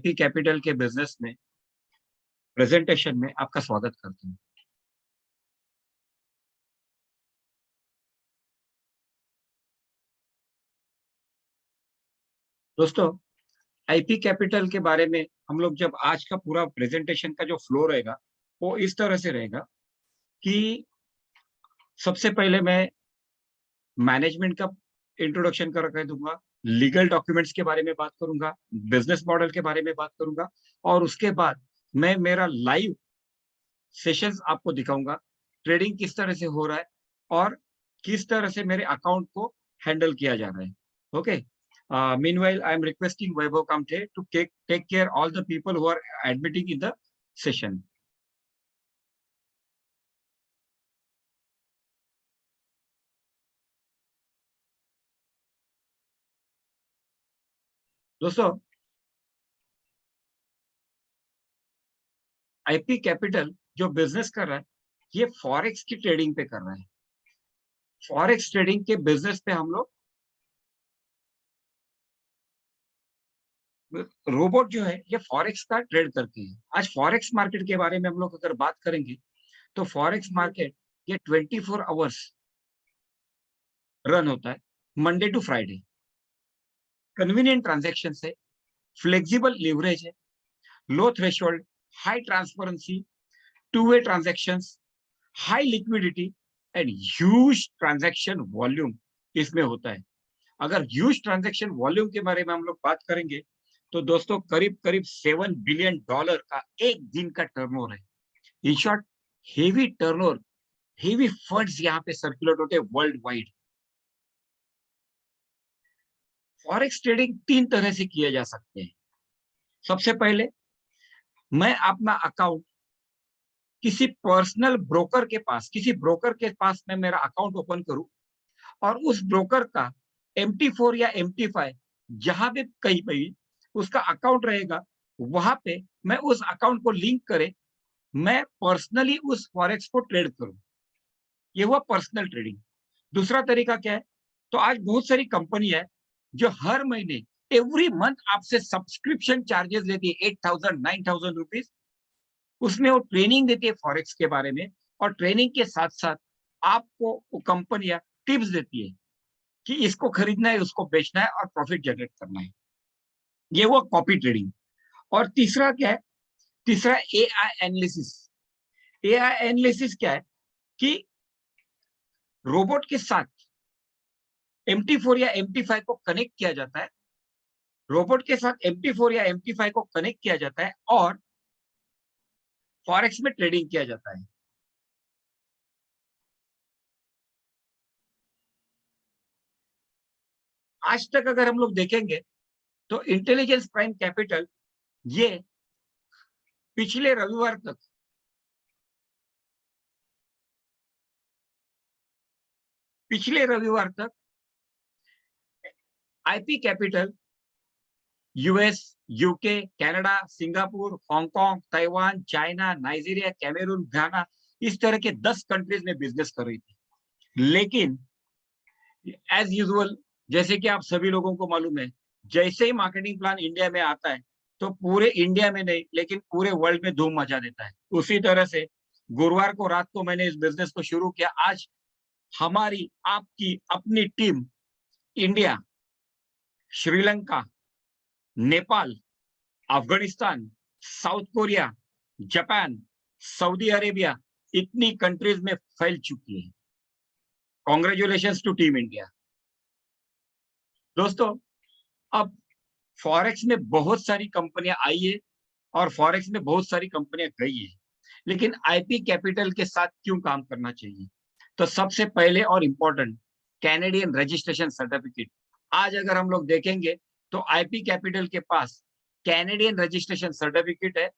IP capital के business में presentation में आपका स्वागत करता हूं। दोस्तों, आईपी कैपिटल के बारे में हम लोग जब आज का पूरा प्रेजेंटेशन का जो फ्लो रहेगा वो इस तरह से रहेगा कि सबसे पहले मैं मैनेजमेंट का इंट्रोडक्शन कर दूंगा, लीगल डॉक्यूमेंट्स के बारे में बात करूंगा, बिजनेस मॉडल के बारे में बात करूंगा और उसके बाद मैं मेरा लाइव सेशंस आपको दिखाऊंगा, ट्रेडिंग किस तरह से हो रहा है और किस तरह से मेरे अकाउंट को हैंडल किया जा रहा है। Okay, meanwhile I am requesting Vaibhav Kamte to take care all the people who are admitting in the session. दोस्तों, आईपी कैपिटल जो बिजनेस कर रहा है ये फॉरेक्स की ट्रेडिंग पे कर रहा है। फॉरेक्स ट्रेडिंग के बिजनेस पे हम लोग रोबोट जो है ये फॉरेक्स का ट्रेड करते हैं। आज फॉरेक्स मार्केट के बारे में हम लोग अगर बात करेंगे तो फॉरेक्स मार्केट ये 24 आवर्स रन होता है, Monday to Friday. Convenient transaction है, फ्लेक्सिबल लिवरेज है, low threshold, high transparency, two way transactions, high liquidity and huge transaction volume इसमें होता है। अगर ह्यूज ट्रांजैक्शन वॉल्यूम के बारे में हम लोग बात करेंगे तो दोस्तों करीब करीब $7 बिलियन का एक दिन का टर्नओवर है। In short, heavy turnover, heavy funds यहाँ पे सर्कुलेट होते हैं वर्ल्ड वाइड। फॉरेक्स ट्रेडिंग तीन तरह से किए जा सकते हैं। सबसे पहले मैं अपना अकाउंट किसी पर्सनल ब्रोकर के पास, किसी ब्रोकर के पास मैं मेरा अकाउंट ओपन करूं और उस ब्रोकर का MT4 या MT5 जहां भी कहीं पे उसका अकाउंट रहेगा वहां पे मैं उस अकाउंट को लिंक करे, मैं पर्सनली उस फॉरेक्स को ट्रेड करूं। ये हुआ पर्सनल ट्रेडिंग। दूसरा तरीका क्या है? तो आज बहुत सारी कंपनी है जो हर महीने एवरी मंथ आपसे सब्सक्रिप्शन चार्जेस लेती है 8,000 9,000 रुपीज। उसमें वो ट्रेनिंग देती है फॉरेक्स के बारे में और ट्रेनिंग के साथ साथ आपको वो कंपनियां टिप्स देती है कि इसको खरीदना है, उसको बेचना है और प्रॉफिट जनरेट करना है। ये वो कॉपी ट्रेडिंग। और तीसरा क्या है? तीसरा एआई एनालिसिस। एआई एनालिसिस क्या है कि रोबोट के साथ MT4 या MT5 को कनेक्ट किया जाता है, रोबोट के साथ MT4 या MT5 को कनेक्ट किया जाता है और फॉरेक्स में ट्रेडिंग किया जाता है। आज तक अगर हम लोग देखेंगे तो इंटेलिजेंस प्राइम कैपिटल ये पिछले रविवार तक IP capital US, UK, Canada, Singapore, Hong Kong, Taiwan, China, Nigeria, Cameroon, Ghana, इस तरह के 10 कंट्रीज में बिजनेस कर रही थी। लेकिन एज यूजुअल, जैसे कि आप सभी लोगों को मालूम है, जैसे ही मार्केटिंग प्लान इंडिया में आता है तो पूरे इंडिया में नहीं लेकिन पूरे वर्ल्ड में धूम मचा देता है। उसी तरह से गुरुवार को रात को मैंने इस बिजनेस को शुरू किया। आज हमारी आपकी अपनी team India, Sri Lanka, Nepal, Afghanistan, South Korea, Japan, Saudi Arabia, इतनी कंट्रीज में फैल चुकी है। Congratulations to team India. दोस्तों, अब फॉरेक्स में बहुत सारी कंपनियां आई है और फॉरेक्स में बहुत सारी कंपनियां गई है, लेकिन आईपी कैपिटल के साथ क्यों काम करना चाहिए? तो सबसे पहले और इंपॉर्टेंट, कैनेडियन रजिस्ट्रेशन सर्टिफिकेट। आज अगर हम लोग देखेंगे तो आईपी कैपिटल के पास कैनेडियन रजिस्ट्रेशन सर्टिफिकेट है।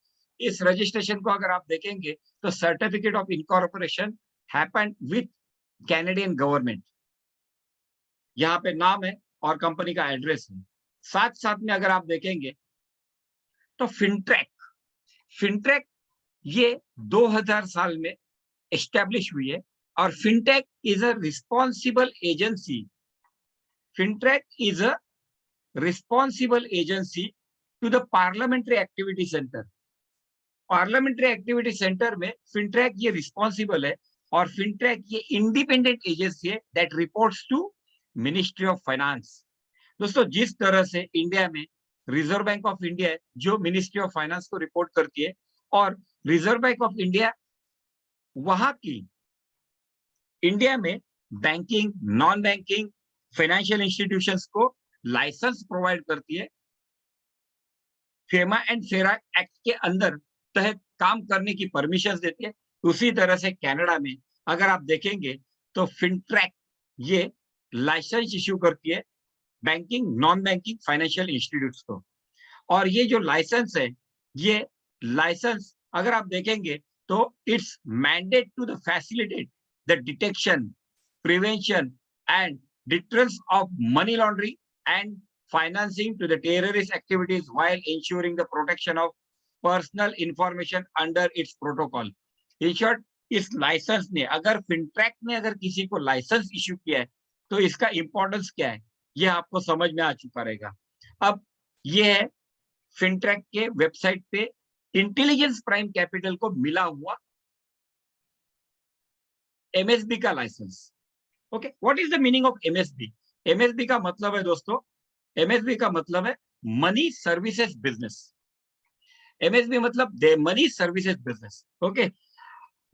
इस रजिस्ट्रेशन को अगर आप देखेंगे तो certificate of incorporation happened with Canadian government. यहाँ पे नाम है और कंपनी का एड्रेस है। साथ साथ में अगर आप देखेंगे तो फिनट्रैक ये 2000 साल में एस्टेब्लिश हुई है और fintech is a responsible agency. FINTRAC is a responsible agency to the parliamentary activity centre. Parliamentary activity centre में फिनट्रैक ये रिस्पॉन्सिबल है, और फिनट्रैक ये इंडिपेंडेंट एजेंसी है that reports to ministry of finance. दोस्तों, जिस तरह से इंडिया में रिजर्व बैंक ऑफ इंडिया है जो मिनिस्ट्री ऑफ फाइनेंस को रिपोर्ट करती है, और रिजर्व बैंक ऑफ इंडिया वहां की इंडिया में banking, non banking, financial institutions को लाइसेंस प्रोवाइड करती है, फेमा एंड फेरा एक्ट के अंदर तहत काम करने की परमिशन देती है। उसी तरह से कनाडा में अगर आप देखेंगे तो फिनट्रैक ये लाइसेंस इश्यू करती है banking, non banking, financial institutes को। और ये जो लाइसेंस है, ये लाइसेंस अगर आप देखेंगे तो it's mandate to the facilitate the detection, prevention and deterrence of money laundering and financing to the terrorist activities while ensuring the protection of personal information under its protocol. In short, इस licence ने, अगर फिनट्रैक ने अगर किसी को licence issue किया है तो इसका इंपॉर्टेंस क्या है, ये आपको समझ में आ चुका रहेगा। अब ये है फिनट्रैक के वेबसाइट पे इंटेलिजेंस प्राइम कैपिटल को मिला हुआ एमएसबी का license. Okay, what is the meaning of MSB? MSB का मतलब है दोस्तों, एमएसबी का मतलब है मनी सर्विसेज बिजनेस। एमएसबी मतलब the money services business. Okay,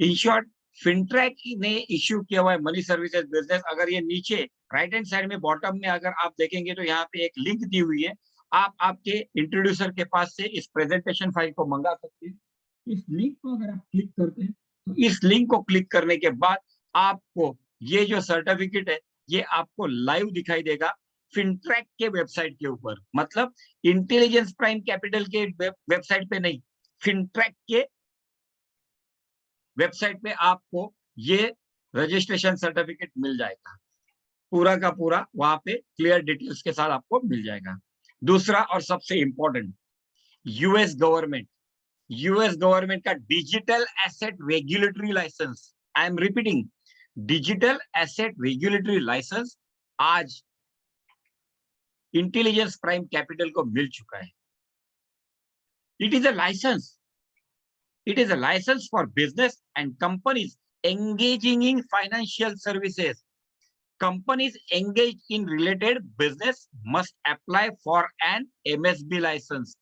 in short FINTRAC ने इश्यू किया हुआ है मनी सर्विसेज बिजनेस। अगर ये नीचे राइट हैंड साइड में बॉटम में अगर आप देखेंगे तो यहाँ पे एक लिंक दी हुई है, आप आपके इंट्रोड्यूसर के पास से इस प्रेजेंटेशन फाइल को मंगा सकते हैं। इस लिंक को अगर आप क्लिक करते हैं तो इस लिंक को क्लिक करने के बाद आपको ये जो सर्टिफिकेट है ये आपको लाइव दिखाई देगा फिनट्रैक के वेबसाइट के ऊपर। मतलब इंटेलिजेंस प्राइम कैपिटल के वेबसाइट पे नहीं, फिनट्रैक के वेबसाइट पे आपको ये रजिस्ट्रेशन सर्टिफिकेट मिल जाएगा, पूरा का पूरा वहां पे क्लियर डिटेल्स के साथ आपको मिल जाएगा। दूसरा और सबसे इंपॉर्टेंट, यूएस गवर्नमेंट का digital asset regulatory license, I am repeating, digital asset regulatory license आज इंटेलिजेंस प्राइम कैपिटल को मिल चुका है। It is a license for business and companies engaging in financial services. Companies engaged in related business must apply for an MSB license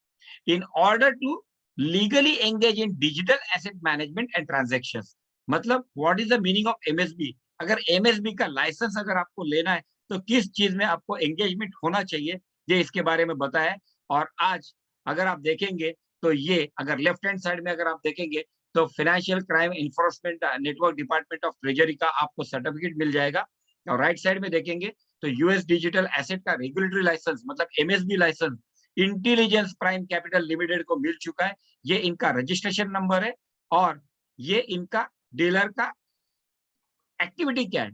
in order to legally engage in digital asset management and transactions. मतलब what is the meaning of MSB? अगर MSB का licence अगर आपको लेना है तो किस चीज में आपको एंगेजमेंट होना चाहिए, ये इसके बारे में बताया। और आज अगर आप देखेंगे तो ये अगर लेफ्ट हैंड साइड में अगर आप देखेंगे तो financial crime enforcement network department of treasury का आपको सर्टिफिकेट मिल जाएगा। और राइट साइड में देखेंगे तो यूएस डिजिटल एसेट का रेगुलेटरी लाइसेंस मतलब MSB license intelligence prime capital limited को मिल चुका है। ये इनका रजिस्ट्रेशन नंबर है और ये इनका डीलर का एक्टिविटी क्या है,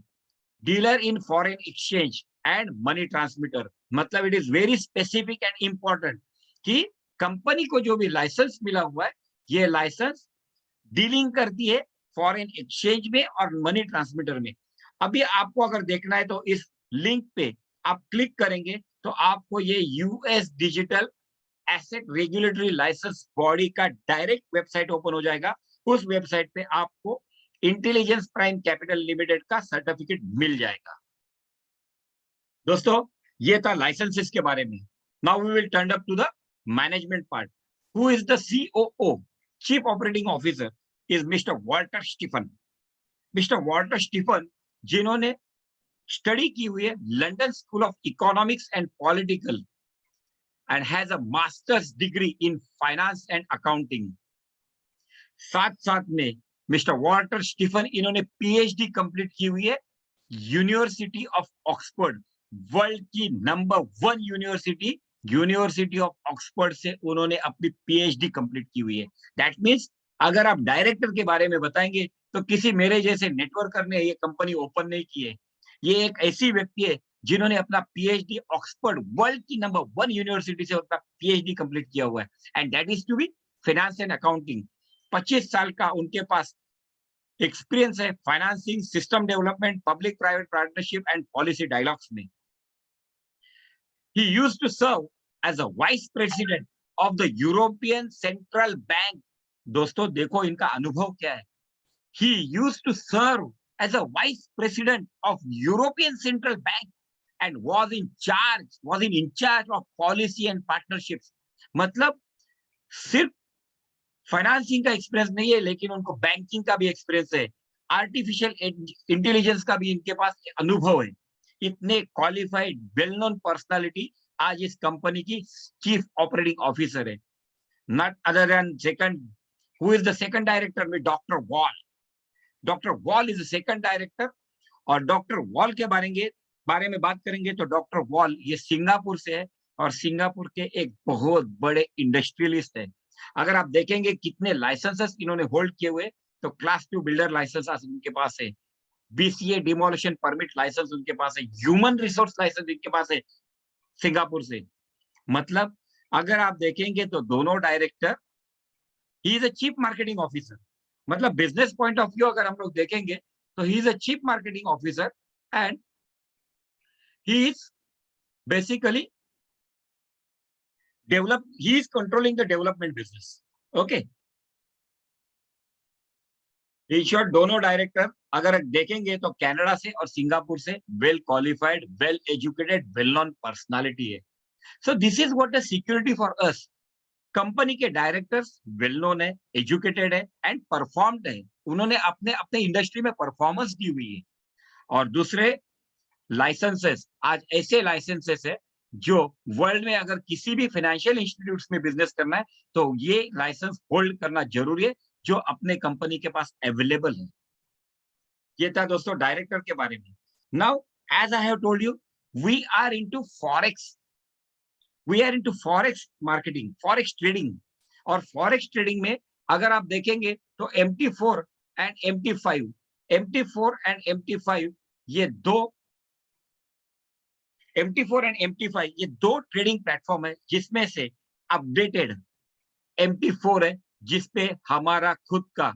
dealer in foreign exchange and money transmitter. मतलब it is very specific and important कि कंपनी को जो भी लाइसेंस मिला हुआ है ये लाइसेंस डीलिंग करती है फॉरेन एक्सचेंज में और मनी ट्रांसमीटर में। अभी आपको अगर देखना है तो इस लिंक पे आप क्लिक करेंगे तो आपको ये US digital asset regulatory license body का डायरेक्ट वेबसाइट ओपन हो जाएगा। उस वेबसाइट पे आपको इंटेलिजेंस प्राइम कैपिटल लिमिटेड का सर्टिफिकेट मिल जाएगा। दोस्तों, ये था लाइसेंसेस के बारे में। Now we will turn up to the management part. Who is the COO, chief operating officer is Mr. Walter Stephen. Mr. Walter Stephen जिन्होंने स्टडी की हुई है London school of economics and political and has a masters degree in finance and accounting. साथ साथ में mister Walter Stephen इन्होंने PhD complete की हुई है यूनिवर्सिटी ऑफ ऑक्सफोर्ड, वर्ल्ड की नंबर 1 यूनिवर्सिटी ऑफ ऑक्सफोर्ड से उन्होंने अपनी पीएचडी कंप्लीट की हुई है। दैट मीन्स अगर आप डायरेक्टर के बारे में बताएंगे तो किसी मेरे जैसे नेटवर्कर ने ये कंपनी ओपन नहीं की है। ये एक ऐसी व्यक्ति है जिन्होंने अपना पीएचडी ऑक्सफोर्ड, वर्ल्ड की नंबर 1 यूनिवर्सिटी से अपना पीएचडी कंप्लीट किया हुआ है and that is to be finance and accounting. 25 साल का उनके पास एक्सपीरियंस है financing, system development, public private partnership and policy dialogues में। He used to serve as a vice president of the European Central Bank. दोस्तों देखो इनका अनुभव क्या है. He used to serve as a vice president of European Central Bank and was in charge of policy and partnerships. मतलब सिर्फ financing का experience नहीं है, लेकिन उनको बैंकिंग का भी एक्सपीरियंस है, आर्टिफिशियल इंटेलिजेंस का भी इनके पास अनुभव है. इतने क्वालिफाइड वेल नोन पर्सनालिटी आज इस कंपनी की चीफ ऑपरेटिंग ऑफिसर है. Not other than second, who is the second director में doctor Wall. Doctor Wall is the second director. और डॉक्टर वॉल के बारे में बात करेंगे तो डॉक्टर वॉल ये सिंगापुर से है और सिंगापुर के एक बहुत बड़े इंडस्ट्रियलिस्ट है. अगर आप देखेंगे कितने लाइसेंसेस इन्होंने होल्ड किए हुए, तो क्लास 2 बिल्डर लाइसेंस उनके पास है, बीसीए डिमोलिशन परमिट लाइसेंस उनके पास है, ह्यूमन रिसोर्स लाइसेंस इनके पास है सिंगापुर से. मतलब अगर आप देखेंगे तो दोनों director, he is a chief marketing officer. मतलब बिजनेस पॉइंट ऑफ व्यू अगर हम लोग देखेंगे तो he is a chief marketing officer and he is basically he is controlling the development business. Okay. In short, दोनों डायरेक्टर अगर देखेंगे तो कनाडा से और सिंगापुर से well qualified, well educated, well known personality है. So this is what the security for us. Company के directors well known है, एजुकेटेड है एंड परफॉर्म्ड है. उन्होंने अपने इंडस्ट्री में परफॉर्मेंस दी हुई है. और दूसरे लाइसेंसेस, आज ऐसे लाइसेंसेस है जो वर्ल्ड में अगर किसी भी फाइनेंशियल इंस्टीट्यूट्स में बिजनेस करना है तो ये लाइसेंस होल्ड करना जरूरी है, जो अपने कंपनी के पास अवेलेबल है. ये था दोस्तों डायरेक्टर के बारे में. Now as I have told you, we are into forex marketing, forex trading. और फॉरेक्स ट्रेडिंग में अगर आप देखेंगे तो MT4 एंड MT5 ये दो MT4 एंड MT5 ये दो ट्रेडिंग प्लेटफॉर्म है, जिसमें से अपडेटेड MT4 है जिसपे हमारा खुद का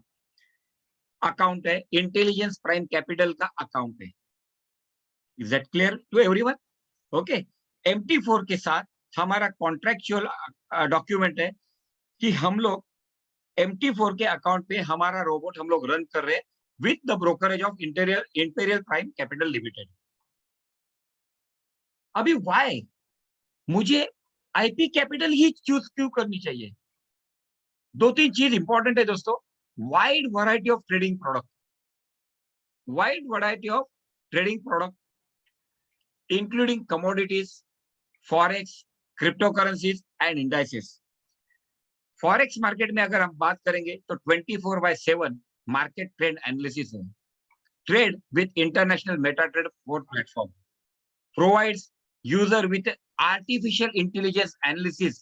अकाउंट है, इंटेलिजेंस प्राइम कैपिटल का अकाउंट है. Is that clear to everyone? Okay. MT4 के साथ हमारा कॉन्ट्रेक्चुअल डॉक्यूमेंट है कि हम लोग MT4 के अकाउंट पे हमारा रोबोट हम लोग रन कर रहे हैं with the brokerage of Imperial Prime capital Limited. अभी वाई मुझे आईपी कैपिटल ही चूज क्यों करनी चाहिए? 2-3 चीज इंपॉर्टेंट है दोस्तों. Wide variety of trading product including commodities, forex, crypto currencies and indices. Forex market में अगर हम बात करेंगे तो 24/7 मार्केट ट्रेंड एनालिसिस है. Trade with international metatrade platform provides user with artificial intelligence analysis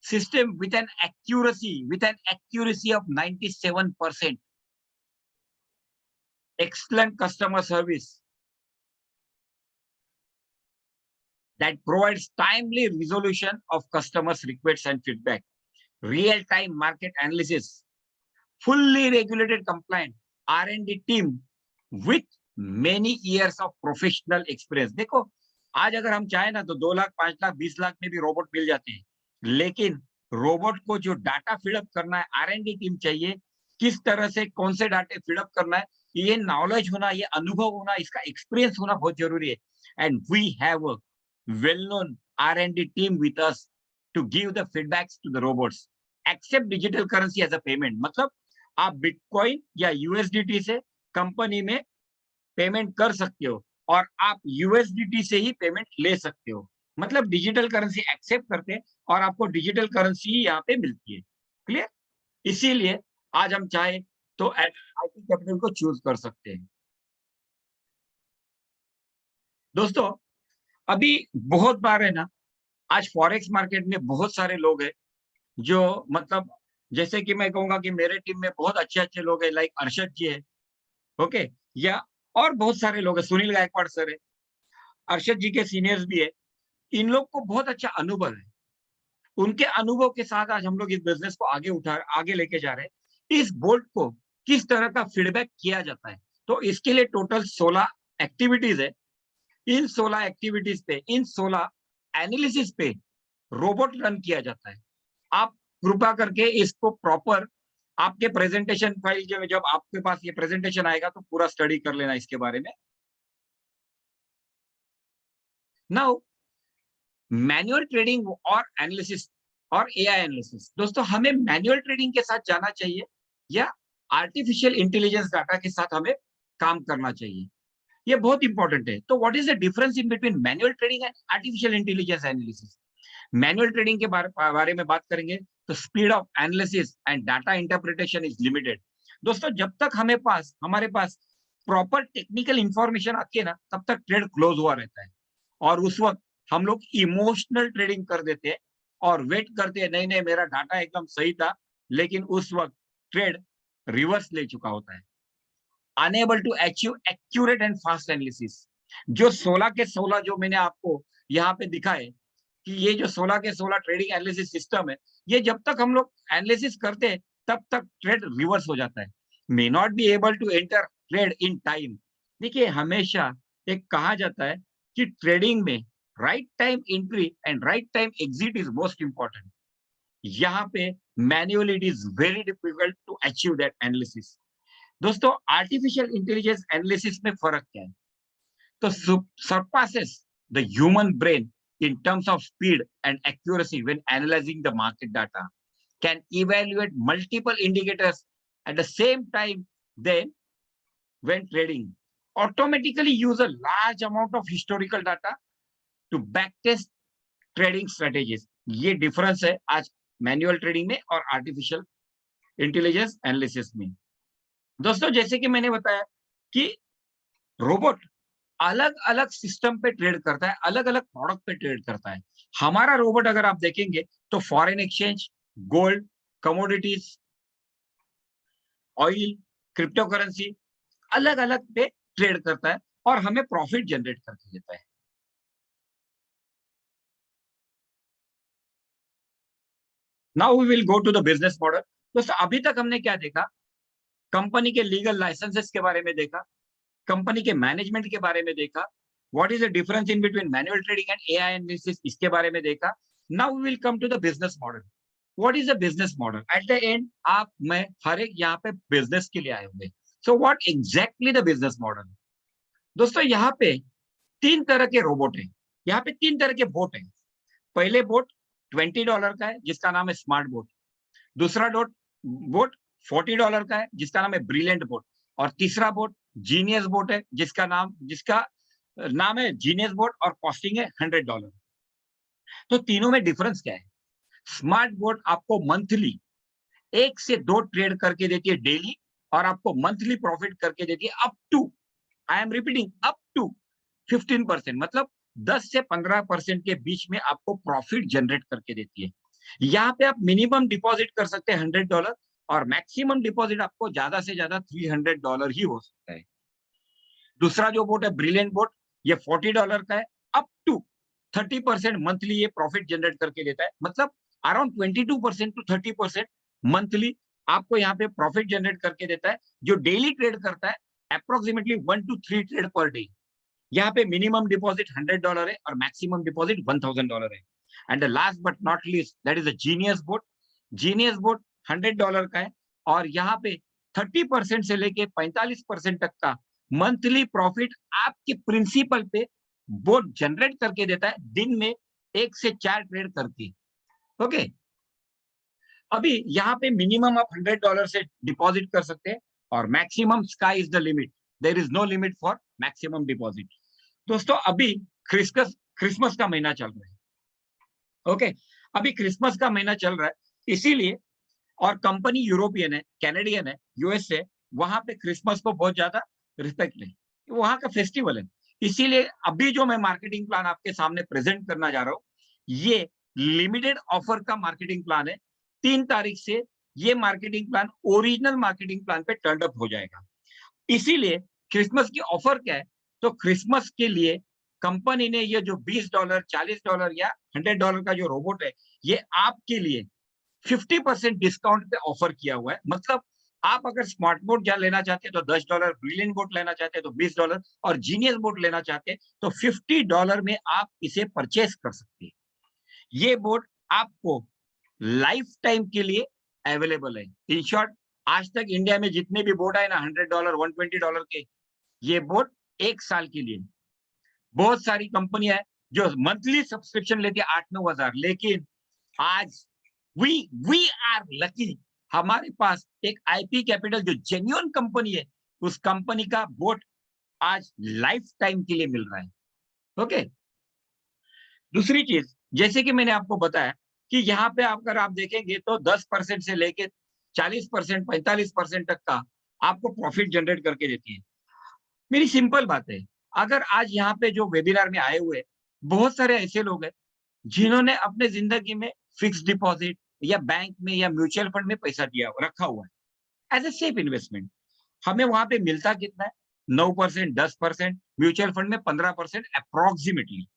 system with an accuracy of 97%. Excellent customer service that provides timely resolution of customers' requests and feedback. Real-time market analysis, fully regulated compliant R&D team with many years of professional experience. देखो आज अगर हम चाहें ना तो 2 लाख, 5 लाख, 20 लाख में भी robot मिल जाते हैं, लेकिन रोबोट को जो डाटा फीडअप करना है, R&D टीम चाहिए. किस तरह से कौन से डाटे फीडअप करना है, ये नॉलेज होना, ये अनुभव होना, इसका एक्सपीरियंस होना बहुत जरूरी है. And we have a well known R&D team with us to give the feedbacks to the robots. Except digital currency as a payment. मतलब आप बिटकॉइन या USDT से कंपनी में पेमेंट कर सकते हो और आप USDT से ही पेमेंट ले सकते हो. मतलब डिजिटल करेंसी एक्सेप्ट करते हैं और आपको डिजिटल करेंसी यहाँ पे मिलती है. क्लियर? इसीलिए आज हम चाहे तो आईपी कैपिटल को चूज कर सकते हैं. दोस्तों अभी बहुत बार है ना, आज फॉरेक्स मार्केट में बहुत सारे लोग हैं जो मतलब जैसे कि मैं कहूंगा कि मेरे टीम में बहुत अच्छे लोग हैं, लाइक अर्शद जी है, ओके, या और बहुत सारे लोग हैं, सुनील गायकवाड़ सर है, अर्शद जी के सीनियर्स भी है. इन लोग को बहुत अच्छा अनुभव है. उनके अनुभव के साथ आज हम लोग इस बिजनेस को आगे लेके जा रहे हैं. इस बोर्ड को किस तरह का फीडबैक किया जाता है, तो इसके लिए टोटल 16 एक्टिविटीज है. इन 16 एक्टिविटीज पे, इन 16 एनालिसिस पे रोबोट रन किया जाता है. आप कृपा करके इसको प्रॉपर आपके प्रेजेंटेशन फाइल जब आपके पास ये प्रेजेंटेशन आएगा तो पूरा स्टडी कर लेना इसके बारे में। नाउ मैनुअल ट्रेडिंग और एनालिसिस और एआई एनालिसिस, दोस्तों हमें मैनुअल ट्रेडिंग के साथ जाना चाहिए या आर्टिफिशियल इंटेलिजेंस डाटा के साथ हमें काम करना चाहिए, ये बहुत इंपॉर्टेंट है। तो what is the difference in between manual trading and artificial intelligence analysis? Manual trading के बारे में बात करेंगे तो speed of analysis and data interpretation is limited. दोस्तों जब तक हमारे पास प्रॉपर टेक्निकल इंफॉर्मेशन आती है ना, तब तक ट्रेड क्लोज हुआ रहता है और उस वक्त हम लोग इमोशनल ट्रेडिंग कर देते हैं और वेट करते हैं, नहीं नहीं मेरा डाटा एकदम सही था, लेकिन उस वक्त ट्रेड रिवर्स ले चुका होता है। Enable to achieve accurate and fast analysis, जो 16 के 16 जो मैंने आपको यहाँ पे दिखाए कि ये जो 16 के 16 ट्रेडिंग एनालिसिस सिस्टम है, ये जब तक हम लोग एनालिसिस करते हैं तब तक ट्रेड रिवर्स हो जाता है। May not be able to enter trade in time. देखिए हमेशा एक कहा जाता है कि ट्रेडिंग में right time entry and right time exit is most important. यहाँ पे manually it is very difficult to achieve that analysis. दोस्तों आर्टिफिशियल इंटेलिजेंस एनालिसिस में फर्क क्या है? तो surpasses the human brain in terms of speed and accuracy when analyzing the market data, can evaluate multiple indicators at the same time, then when trading automatically use a large amount of historical data to backtest trading strategies। ये difference है आज manual trading में और artificial intelligence analysis में। दोस्तों जैसे कि मैंने बताया कि रोबोट अलग अलग सिस्टम पे ट्रेड करता है, अलग अलग प्रोडक्ट पे ट्रेड करता है। हमारा रोबोट अगर आप देखेंगे तो foreign exchange, gold, commodities, oil, crypto currency अलग अलग पे ट्रेड करता है और हमें प्रॉफिट जनरेट करके देता है। Now we will go to the business model. दोस्तों अभी तक हमने क्या देखा? कंपनी के लीगल लाइसेंसेस के बारे में देखा, कंपनी के मैनेजमेंट के बारे में देखा, what is the difference in between manual trading and AI analysis, इसके बारे में देखा। Now we will come to the business model. What is the business model? At the end आप मैं हर एक यहाँ पे बिजनेस के लिए आए होंगे। So what exactly the business model? दोस्तों यहाँ पे तीन तरह के रोबोट हैं, यहाँ पे तीन तरह के बोट हैं। पहले बोट $20 का है जिसका नाम है स्मार्ट बोट। दूसरा बोट $40 का है जिसका नाम है ब्रिलियंट बोट। और तीसरा बोट जीनियस बोट है जिसका नाम है जीनियस बोट और कॉस्टिंग है $100। तो तीनों में डिफरेंस क्या है? स्मार्ट बोट आपको मंथली 1 से 2 ट्रेड करके देती है डेली और आपको मंथली प्रॉफिट करके देती है up to, I am repeating, up to 15%, मतलब 10 से 15% के बीच में आपको प्रॉफिट जनरेट करके देती है। यहाँ पे आप मिनिमम डिपॉजिट कर सकते हैं $100 और मैक्सिमम डिपॉजिट आपको ज्यादा से ज्यादा $300 ही हो सकता है। दूसरा जो बोट है ब्रिलियंट बोट, ये $40 का है, अप टू 30% मंथली ये प्रॉफिट जनरेट करके देता है, मतलब अराउंड 22% टू 30% मंथली आपको यहाँ पे प्रॉफिट जनरेट करके देता है। जो डेली ट्रेड करता है approximately 1 to 3 trade per day. यहाँ पे मिनिमम डिपॉजिट $100 है और मैक्सिमम डिपॉजिट $1000 है। And the last but not least that is a genius boat. Genius boat $100 का है और यहाँ पे 30% से लेके 45% तक का मंथली प्रॉफिट आपके प्रिंसिपल पे बोट जनरेट करके देता है, दिन में 1 से 4 ट्रेड करके। ओके, अभी यहाँ पे मिनिमम आप $100 से डिपॉजिट कर सकते हैं और maximum sky is the limit, there is no limit for maximum deposit. दोस्तों अभी क्रिसमस का महीना चल रहा है। ओके, अभी क्रिसमस का महीना चल रहा है, इसीलिए, और कंपनी यूरोपियन है, कैनेडियन है, यूएस है, वहां पे क्रिसमस को बहुत ज्यादा रिस्पेक्ट है, वहां का फेस्टिवल है। इसीलिए अभी जो मैं मार्केटिंग प्लान आपके सामने प्रेजेंट करना जा रहा हूँ, ये लिमिटेड ऑफर का मार्केटिंग प्लान है। 3 तारीख से ये marketing plan original marketing plan पे टर्न अप हो जाएगा। इसीलिए क्रिसमस की ऑफर क्या है? तो क्रिसमस के लिए कंपनी ने ये जो $20, $40 या $100 का जो रोबोट है, ये आपके लिए 50% डिस्काउंट पे ऑफर किया हुआ है। मतलब आप अगर स्मार्ट बोर्ड जा लेना चाहते हैं तो $10, ब्रिलियंट बोर्ड लेना चाहते हैं तो $20 और जीनियस बोर्ड लेना चाहते हैं तो $50 में आप इसे परचेस कर सकते हैं। ये बोर्ड आपको लाइफ टाइम के लिए अवेलेबल है। इन शॉर्ट, आज तक इंडिया में जितने भी बोट आए ना $100, $120 के, ये बोट 1 साल के लिए। बहुत सारी कंपनियां हैं जो मंथली सब्सक्रिप्शन लेती है 8-9 हजार, लेकिन आज वी आर लकी, हमारे पास एक आईपी कैपिटल जो जेन्युइन कंपनी है, उस कंपनी का बोट आज लाइफ टाइम के लिए मिल रहा है। ओके। दूसरी चीज, जैसे कि मैंने आपको बताया कि यहाँ पे अगर आप देखेंगे तो 10% से लेके 40%, 45% तक का आपको प्रॉफिट जनरेट करके देती है। मेरी सिंपल बात है, अगर आज यहाँ पे जो वेबिनार में आए हुए बहुत सारे ऐसे लोग हैं जिन्होंने अपने जिंदगी में फिक्स डिपॉजिट या बैंक में या म्यूचुअल फंड में पैसा दिया रखा हुआ है एज ए सेफ इन्वेस्टमेंट, हमें वहां पे मिलता कितना है? 9%, 10%, म्यूचुअल फंड में 15% अप्रोक्सीमेटली।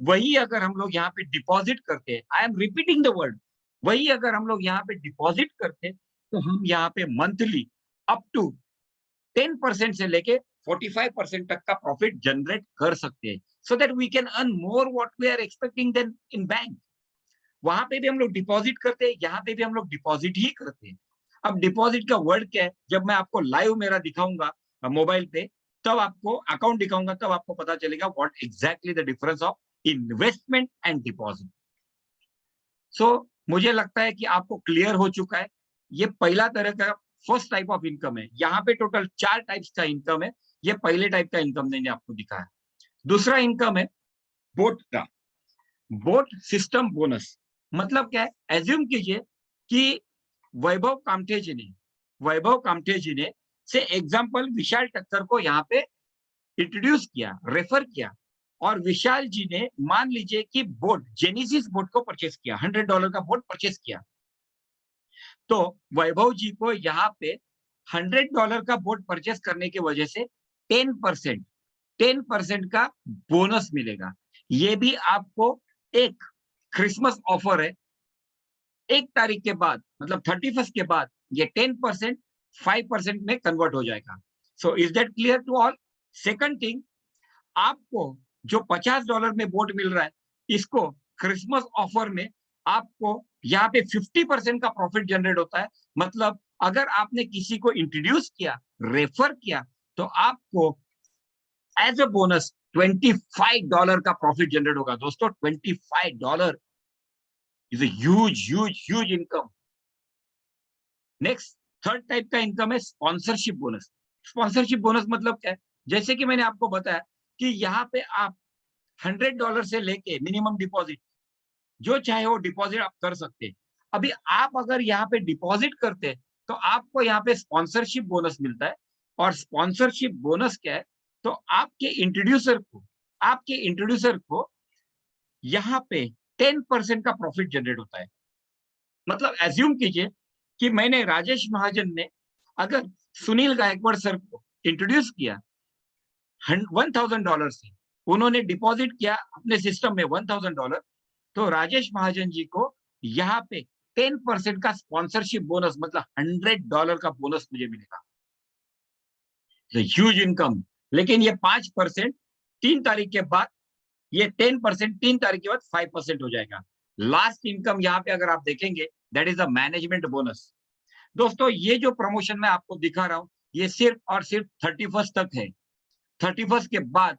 वही अगर हम लोग यहाँ पे डिपॉजिट करते हैं, आई एम रिपीटिंग द वर्ड, वही अगर हम लोग यहाँ पे डिपॉजिट करते तो हम यहाँ पे मंथली अप टू 10% से लेके 45% तक का प्रॉफिट जनरेट कर सकते हैं, so that we can earn more what we are expecting then in bank. वहां पे भी हम लोग डिपॉजिट करते हैं, यहाँ पे भी हम लोग डिपॉजिट ही करते हैं। अब डिपॉजिट का वर्ड क्या है, जब मैं आपको लाइव मेरा दिखाऊंगा मोबाइल पे, तब आपको अकाउंट दिखाऊंगा, तब आपको पता चलेगा what exactly the difference of investment and deposit. So मुझे लगता है कि आपको क्लियर हो चुका है। ये पहला तरह का फर्स्ट टाइप ऑफ इनकम है। यहाँ पे टोटल 4 टाइप्स का इनकम है। ये पहले टाइप का इनकम मैंने आपको दिखाया। दूसरा इनकम है बोट का, बोट सिस्टम बोनस। मतलब क्या है? एज्यूम कीजिए कि वैभव कामठे जी ने से एग्जाम्पल विशाल टक्कर को यहाँ पे इंट्रोड्यूस किया, रेफर किया, और विशाल जी ने मान लीजिए कि बोट जेनेसिस बोट को परचेस किया, $100 का बोट परचेस किया, तो वैभव जी को यहाँ पे $100 का बोट परचेस करने की वजह से 10% का बोनस मिलेगा। ये भी आपको एक क्रिसमस ऑफर है। 1 तारीख के बाद, मतलब 31 के बाद, ये 10% 5% में कन्वर्ट हो जाएगा। So is that clear to all? Second thing, आपको जो $50 में बोट मिल रहा है, इसको क्रिसमस ऑफर में आपको यहाँ पे 50% का प्रॉफिट जनरेट होता है। मतलब अगर आपने किसी को इंट्रोड्यूस किया, रेफर किया, तो आपको एज अ बोनस $25 का प्रॉफिट जनरेट होगा। दोस्तों, $25 is huge income. Next, third type का इनकम है स्पॉन्सरशिप बोनस। स्पॉन्सरशिप बोनस मतलब क्या है? जैसे कि मैंने आपको बताया कि यहाँ पे आप $100 से लेके मिनिमम डिपॉजिट जो चाहे वो डिपॉजिट आप कर सकते हैं। अभी आप अगर यहाँ पे डिपॉजिट करते हैं तो आपको यहाँ पे स्पॉन्सरशिप बोनस मिलता है। और स्पॉन्सरशिप बोनस क्या है? तो आपके इंट्रोड्यूसर को यहाँ पे 10% का प्रॉफिट जनरेट होता है। मतलब एज्यूम कीजिए कि मैंने राजेश महाजन ने अगर सुनील गायकवाड़ सर को इंट्रोड्यूस किया $1,000 से, उन्होंने डिपॉजिट किया अपने सिस्टम में $1,000, तो राजेश महाजन जी को यहाँ पे 10% का स्पॉन्सरशिप बोनस, मतलब $100 का बोनस मुझे मिलेगा। Huge income. लेकिन ये 5% 3 तारीख के बाद, ये 10% 3 तारीख के बाद 5% हो जाएगा। लास्ट इनकम यहाँ पे अगर आप देखेंगे, that is a management bonus. दोस्तों, ये जो प्रमोशन मैं आपको दिखा रहा हूँ, ये सिर्फ और सिर्फ 31 तक है। 31 के बाद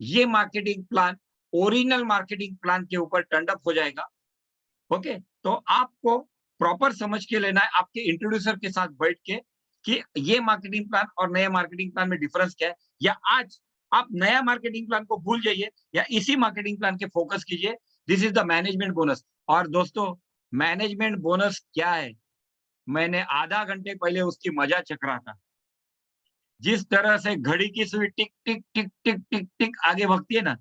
ये marketing plan original marketing plan के ऊपर टर्न अप हो जाएगा। ओके, तो आपको प्रॉपर समझ के लेना है आपके इंट्रोड्यूसर के साथ बैठ के कि ये मार्केटिंग प्लान और नए मार्केटिंग प्लान में डिफरेंस क्या है। या आज आप नया मार्केटिंग प्लान को भूल जाइए या इसी मार्केटिंग प्लान के फोकस कीजिए। This is the management bonus. और दोस्तों, मैनेजमेंट बोनस क्या है, मैंने आधा घंटे पहले उसकी मजा चख रहा था। जिस तरह से घड़ी की सुई टिक टिक टिक टिक टिक टिक आगे बढ़ती है ना,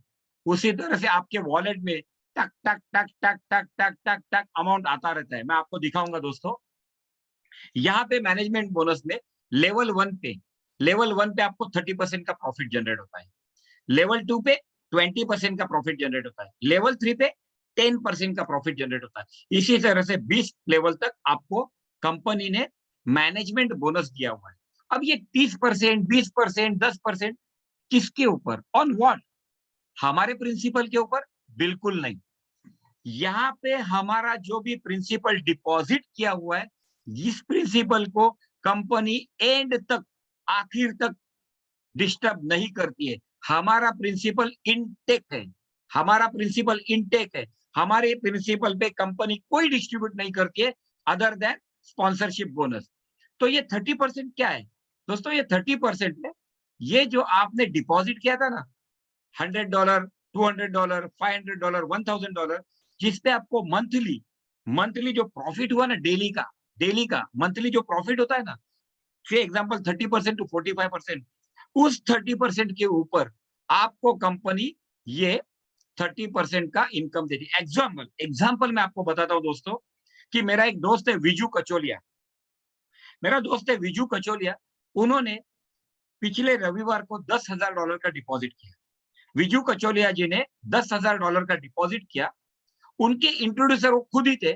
उसी तरह से आपके वॉलेट में टक टक टक टक टक टक टक टक अमाउंट आता रहता है। मैं आपको दिखाऊंगा दोस्तों। यहाँ पे मैनेजमेंट बोनस में लेवल वन पे आपको 30% का प्रॉफिट जनरेट होता है। लेवल 2 पे 20% का प्रॉफिट जनरेट होता है। लेवल 3 पे 10% का प्रॉफिट जनरेट होता है। इसी तरह से 20 लेवल तक आपको कंपनी ने मैनेजमेंट बोनस दिया हुआ है। अब ये 30%, 20%, 10% किसके ऊपर? On what? हमारे प्रिंसिपल के ऊपर? बिल्कुल नहीं। यहाँ पे हमारा जो भी प्रिंसिपल डिपॉजिट किया हुआ है, इस प्रिंसिपल को कंपनी एंड तक, आखिर तक डिस्टर्ब नहीं करती है। हमारा प्रिंसिपल इनटेक है, हमारा प्रिंसिपल इनटेक है। हमारे प्रिंसिपल पे कंपनी कोई डिस्ट्रीब्यूट नहीं करती है अदर देन स्पॉन्सरशिप बोनस। तो ये 30% क्या है दोस्तों? ये 30% है, ये जो आपने डिपॉजिट किया था ना, $100, $200, $500, $1000, जिसपे आपको मंथली मंथली जो प्रॉफिट हुआ ना, डेली का मंथली जो प्रॉफिट होता है ना, से एग्जांपल 30% टू 45%, उस 30% के ऊपर आपको कंपनी ये 30% का इनकम देती है। एग्जाम्पल मैं आपको बताता हूं दोस्तों, कि मेरा एक दोस्त है विजू कचोलिया, मेरा दोस्त है विजू कचोलिया, उन्होंने पिछले रविवार को $10,000 का डिपॉजिट किया। विजू कचोलिया जी ने $10,000 का डिपॉजिट किया। उनके इंट्रोड्यूसर वो खुद ही थे,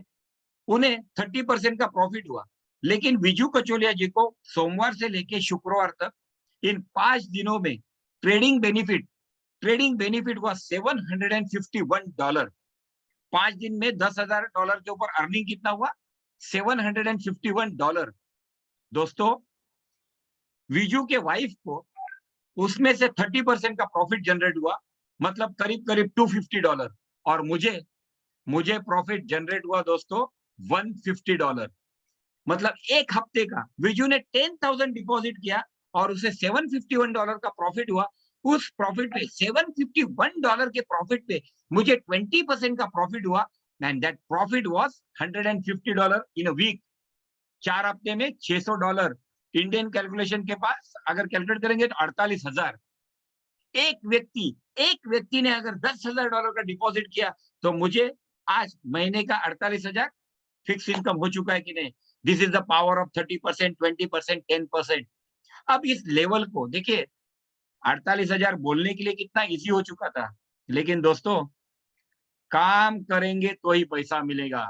उन्हें 30% का प्रॉफिट हुआ। लेकिन विजू कचोलिया जी को सोमवार से लेके शुक्रवार तक इन 5 दिनों में ट्रेडिंग बेनिफिट हुआ $751। 5 दिन में $10,000 के ऊपर अर्निंग कितना हुआ? $751। दोस्तों, विजू के वाइफ को उसमें से 30% का प्रॉफिट जनरेट हुआ, मतलब करीब करीब $250। और मुझे प्रॉफिट जनरेट हुआ दोस्तों $150। मतलब एक हफ्ते का विजू ने 10,000 डिपॉजिट किया और उसे $751 का प्रॉफिट हुआ। उस प्रॉफिट पे, $751 के प्रॉफिट पे मुझे 20% का प्रॉफिट हुआ, and that profit was $150 in a week. 4 हफ्ते में $600। इंडियन कैलकुलेशन के पास अगर कैलकुलेट करेंगे तो 48,000। एक व्यक्ति ने अगर $10,000 का डिपॉजिट किया, तो मुझे आज महीने का 48,000 फिक्स इनकम हो चुका है कि नहीं? This is the power of 30%, 20%, 10%। अब इस लेवल को देखिए, 48,000 बोलने के लिए कितना इजी हो चुका था, लेकिन दोस्तों काम करेंगे तो ही पैसा मिलेगा।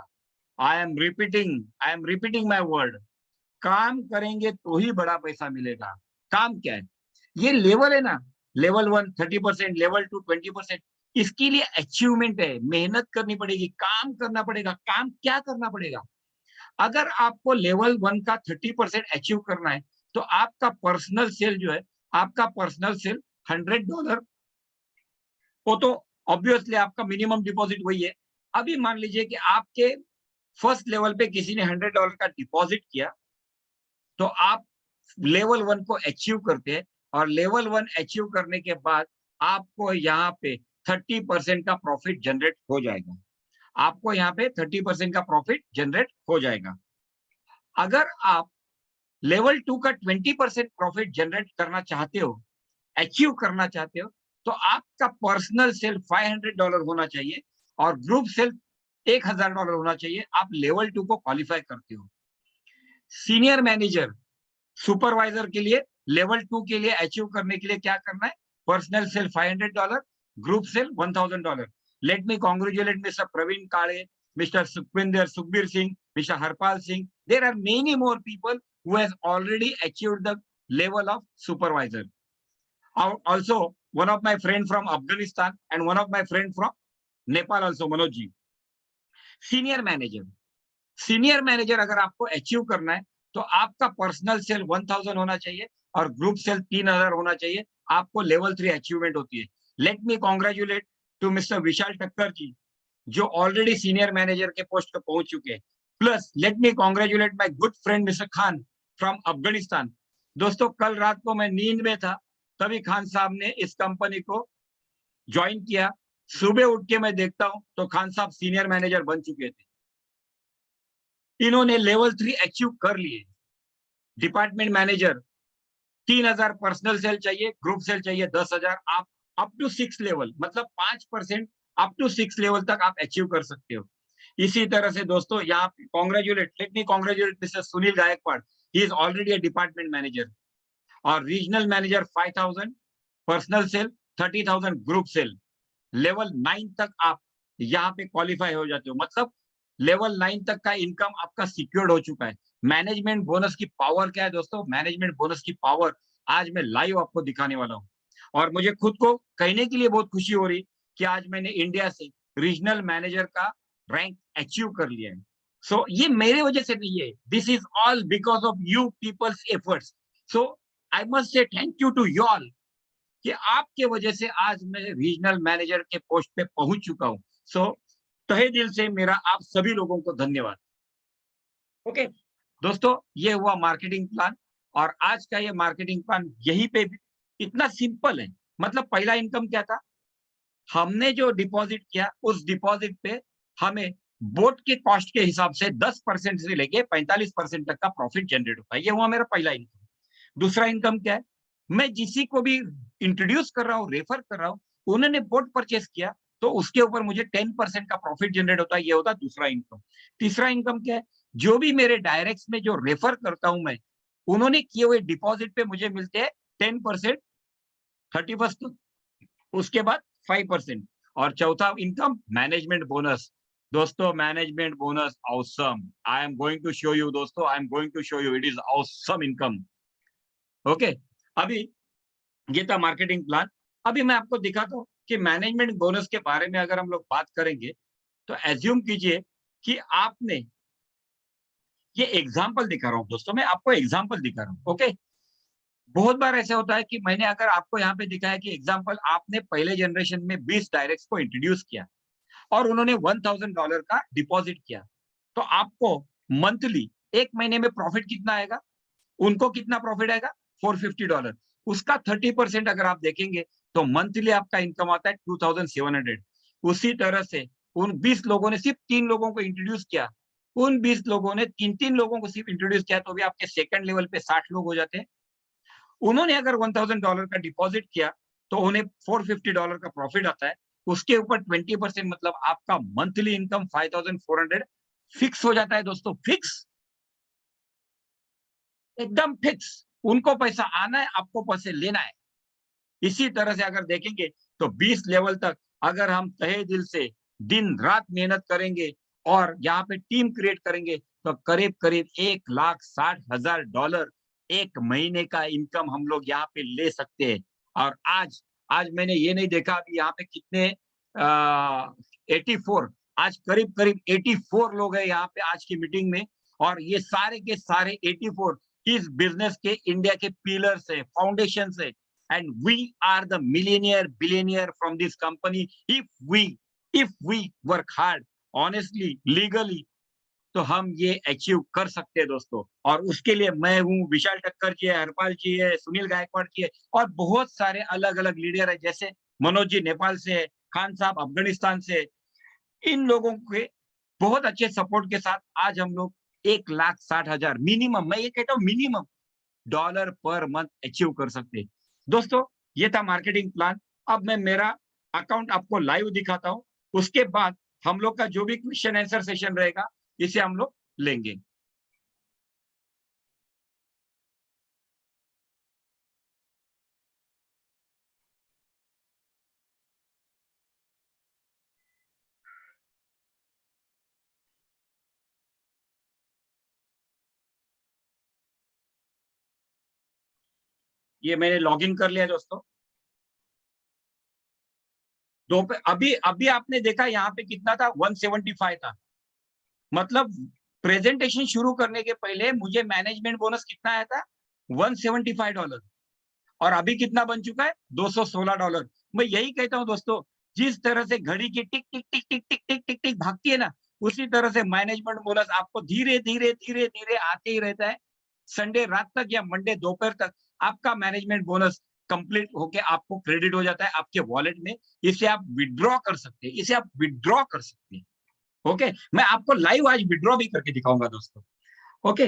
आई एम रिपीटिंग माई वर्ड, काम करेंगे तो ही बड़ा पैसा मिलेगा। काम क्या है? ये लेवल है ना, लेवल 1 30%, लेवल 2 20%, इसके लिए अचीवमेंट है, मेहनत करनी पड़ेगी, काम करना पड़ेगा। काम क्या करना पड़ेगा? अगर आपको लेवल 1 का 30% अचीव करना है, तो आपका पर्सनल सेल जो है, आपका पर्सनल सेल $100, वो तो ऑब्वियसली आपका मिनिमम डिपॉजिट वही है। अभी मान लीजिए कि आपके फर्स्ट लेवल पे किसी ने $100 का डिपॉजिट किया, तो आप लेवल 1 को अचीव करते हैं, और लेवल 1 अचीव करने के बाद आपको यहाँ पे 30% का प्रॉफिट जनरेट हो जाएगा। आपको यहाँ पे 30% का प्रॉफिट जनरेट हो जाएगा। अगर आप लेवल 2 का 20% प्रॉफिट जनरेट करना चाहते हो, अचीव करना चाहते हो, तो आपका पर्सनल सेल $500 होना चाहिए और ग्रुप सेल $1,000 होना चाहिए। आप लेवल 2 को क्वालिफाई करते हो। सीनियर मैनेजर, सुपरवाइजर के लिए लेवल 2 के लिए अचीव करने के लिए क्या करना है? Personal sale $500, group sale $1,000। Let me congratulate mister Praveen Kale, mister Sukhbir Singh, mister Harpal Singh. There are many more people who has already achieved the level of supervisor. Also, one of my friend from Afghanistan and one of my friend from Nepal also, Manoj ji. Senior manager अगर आपको achieve करना है, तो आपका personal cell 1000 होना चाहिए और group cell 3000 होना चाहिए। आपको लेवल 3 अचीवमेंट होती है। Let me congratulate to mister Vishal Thakkar ji, जो ऑलरेडी सीनियर मैनेजर के पोस्ट पर पहुंच चुके हैं। Plus let me congratulate my good friend mister Khan from Afghanistan. दोस्तों, कल रात को मैं नींद में था, तभी खान साहब ने इस कंपनी को ज्वाइन किया। सुबह उठ के मैं देखता हूं तो खान साहब सीनियर मैनेजर बन चुके थे। इन्होंने लेवल 3 अचीव कर लिए। डिपार्टमेंट मैनेजर 3000 पर्सनल सेल चाहिए, ग्रुप सेल चाहिए 10,000। आप अप टू 6 लेवल, मतलब 5% अप टू 6 लेवल तक आप अचीव कर सकते हो। इसी तरह से दोस्तों, यहाँ let me congratulate mister Sunil Gaikwad, he is already a department manager. और regional manager 5000 personal sale, 30,000 group sale. Level 9 तक आप यहाँ पे क्वालिफाई हो जाते हो, मतलब लेवल 9 तक का इनकम आपका सिक्योर्ड हो चुका है। मैनेजमेंट बोनस की पावर क्या है दोस्तों? मैनेजमेंट बोनस की पावर आज मैं लाइव आपको दिखाने वाला हूँ। और मुझे खुद को कहने के लिए बहुत खुशी हो रही कि आज मैंने इंडिया से रीजनल मैनेजर का रैंक अचीव कर लिया है। सो ये मेरे वजह से नहीं है, this is all because of you peoples efforts. So I must say thank you to you all कि आपके वजह से आज मैं रीजनल मैनेजर के पोस्ट पे पहुंच चुका हूं। सो तहे दिल से मेरा आप सभी लोगों को धन्यवाद। ओके दोस्तों, ये हुआ मार्केटिंग प्लान। और आज का ये मार्केटिंग प्लान यहीं पे इतना सिंपल है। मतलब पहला इनकम क्या था, हमने जो डिपॉजिट किया उस डिपॉजिट पे हमें बोट के कॉस्ट के हिसाब से 10% से लेके 45% तक का प्रॉफिट जनरेट होता है। ये हुआ मेरा पहला इनकम। दूसरा इनकम क्या है, मैं जिसी को भी इंट्रोड्यूस कर रहा हूँ, रेफर कर रहा हूँ, उन्होंने बोट परचेस किया तो उसके ऊपर मुझे 10% का प्रॉफिट जनरेट होता है। ये होता है दूसरा इनकम। तीसरा इनकम क्या है, जो भी मेरे डायरेक्ट्स में जो रेफर करता हूं मैं, उन्होंने किए हुए डिपॉजिट पे मुझे मिलते हैं 10% 31st, उसके बाद 5%। और चौथा इनकम मैनेजमेंट बोनस। दोस्तों management bonus awesome, I am going to show you दोस्तों, I am going to show you, it is awesome income. Okay, अभी ये था मार्केटिंग प्लान। अभी मैं आपको दिखाता हूँ कि मैनेजमेंट बोनस के बारे में अगर हम लोग बात करेंगे तो एज्यूम कीजिए कि आपने, ये एग्जाम्पल दिखा रहा हूँ दोस्तों, मैं आपको एग्जाम्पल दिखा रहा हूँ। ओके, बहुत बार ऐसा होता है कि मैंने अगर आपको यहाँ पे दिखाया कि एग्जाम्पल आपने पहले जनरेशन में 20 डायरेक्ट्स को इंट्रोड्यूस किया और उन्होंने $1000 का डिपॉजिट किया, तो आपको मंथली एक महीने में प्रॉफिट कितना आएगा, उनको कितना प्रॉफिट आएगा, $450। उसका 30% अगर आप देखेंगे तो मंथली आपका इनकम आता है 2700। उसी तरह से उन 20 लोगों ने सिर्फ 3 लोगों को इंट्रोड्यूस किया, उन 20 लोगों ने 3-3 लोगों को सिर्फ इंट्रोड्यूस किया तो भी आपके सेकंड लेवल पे 60 लोग हो जाते हैं। उन्होंने अगर $1000 का डिपॉजिट किया तो उन्हें $450 का प्रॉफिट आता है। उसके ऊपर 20% मतलब आपका मंथली इनकम 5400 फिक्स हो जाता है दोस्तों, फिक्स, एकदम फिक्स। उनको पैसा आना है, आपको पैसे लेना है। इसी तरह से अगर देखेंगे तो 20 लेवल तक अगर हम तहे दिल से दिन रात मेहनत करेंगे और यहाँ पे टीम क्रिएट करेंगे तो करीब करीब $1,60,000 एक महीने का इनकम हम लोग यहाँ पे ले सकते हैं। और आज आज मैंने ये नहीं देखा अभी यहाँ पे कितने 84, आज करीब करीब 84 लोग हैं यहाँ पे आज की मीटिंग में। और ये सारे के सारे 84 इस बिजनेस के इंडिया के पिलर्स है, फाउंडेशन है। And we are the millionaire billionaire from this company if we work hard honestly legally, तो हम ये अचीव कर सकते हैं दोस्तों। और उसके लिए मैं हूँ, विशाल ठक्कर जी है, हरपाल जी है, सुनील गायकवाड़ जी है और बहुत सारे अलग अलग लीडर है, जैसे मनोज जी नेपाल से है, खान साहब अफगानिस्तान से। इन लोगों के बहुत अच्छे सपोर्ट के साथ आज हम लोग 1,60,000 मिनिमम, मैं ये कहता हूँ minimum dollar per month achieve कर सकते हैं। दोस्तों ये था मार्केटिंग प्लान। अब मैं मेरा अकाउंट आपको लाइव दिखाता हूं, उसके बाद हम लोग का जो भी क्वेश्चन आंसर सेशन रहेगा इसे हम लोग लेंगे। ये मैंने लॉगिन कर लिया दोस्तों। दो पे अभी अभी आपने देखा यहाँ पे कितना था, 175 था। मतलब प्रेजेंटेशन शुरू करने के पहले मुझे मैनेजमेंट बोनस कितना आया था, $175। और अभी कितना बन चुका है, $216। मैं यही कहता हूं दोस्तों, जिस तरह से घड़ी की टिक टिक टिक टिक टिक टिक टिक टिक भागती है ना, उसी तरह से मैनेजमेंट बोनस आपको धीरे धीरे धीरे धीरे आते ही रहता है। संडे रात तक या मंडे दोपहर तक आपका मैनेजमेंट बोनस कंप्लीट होके आपको क्रेडिट हो जाता है आपके वॉलेट में। इसे आप विड्रॉ कर सकते हैं, इसे आप विड्रॉ कर सकते हैं। ओके, मैं आपको लाइव आज विड्रॉ भी करके दिखाऊंगा दोस्तों। ओके,